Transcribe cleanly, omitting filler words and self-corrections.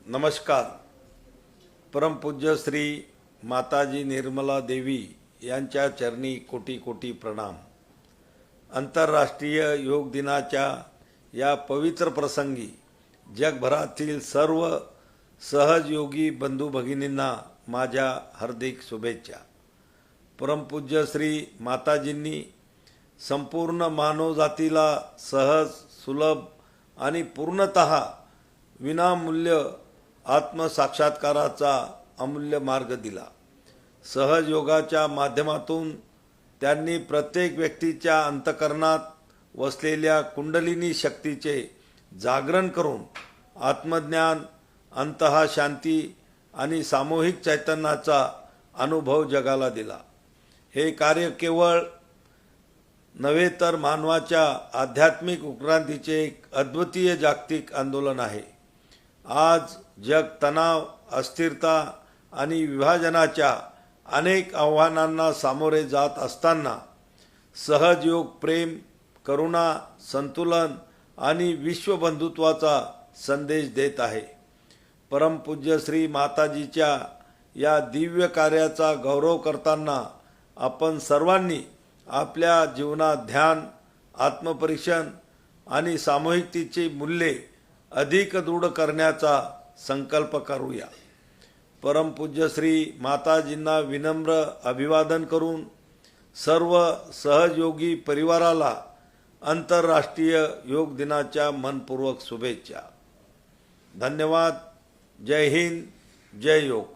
नमस्कार. परमपूज्य श्री माताजी निर्मला देवी यांच्या चरणी कोटी कोटी प्रणाम. आंतरराष्ट्रीय योग दिनाच्या या पवित्र प्रसंगी जगभरातील सर्व सहजयोगी बंधू भगिनींना माझ्या हार्दिक शुभेच्छा. परमपूज्य श्री माताजींनी संपूर्ण मानवजातीला सहज, सुलभ आणि पूर्णतः विनामूल्य आत्मसाक्षात्काराचा अमूल्य मार्ग दिला. सहजयोगाच्या माध्यमातून त्यांनी प्रत्येक व्यक्तीच्या अंतःकरणात वसलेल्या कुंडलिनी शक्तीचे जागरण करून आत्मज्ञान, अंतःशांती आणि सामूहिक चैतन्याचा अनुभव जगाला दिला. हे कार्य केवळ नव्हे तर मानवाच्या आध्यात्मिक उत्क्रांतीचे एक अद्वितीय जागतिक आंदोलन आहे. आज जग तणाव, अस्थिरता आणि विभाजनाच्या अनेक आव्हानांना सामोरे जात असताना सहजयोग, प्रेम, करुणा, संतुलन आणि विश्वबंधुत्वाचा संदेश देत आहे. परमपूज्य श्री माताजीच्या या दिव्य कार्याचा गौरव करताना आपण सर्वांनी आपल्या जीवनात ध्यान, आत्मपरीक्षण आणि सामूहिकतेची मूल्ये अधिक दृढ करण्याचा संकल्प करूया. परमपूज्य श्री माताजींना विनम्र अभिवादन करून सर्व सहजयोगी परिवाराला आंतरराष्ट्रीय योग दिनाच्या मनपूर्वक शुभेच्छा. धन्यवाद. जय हिंद, जय योग.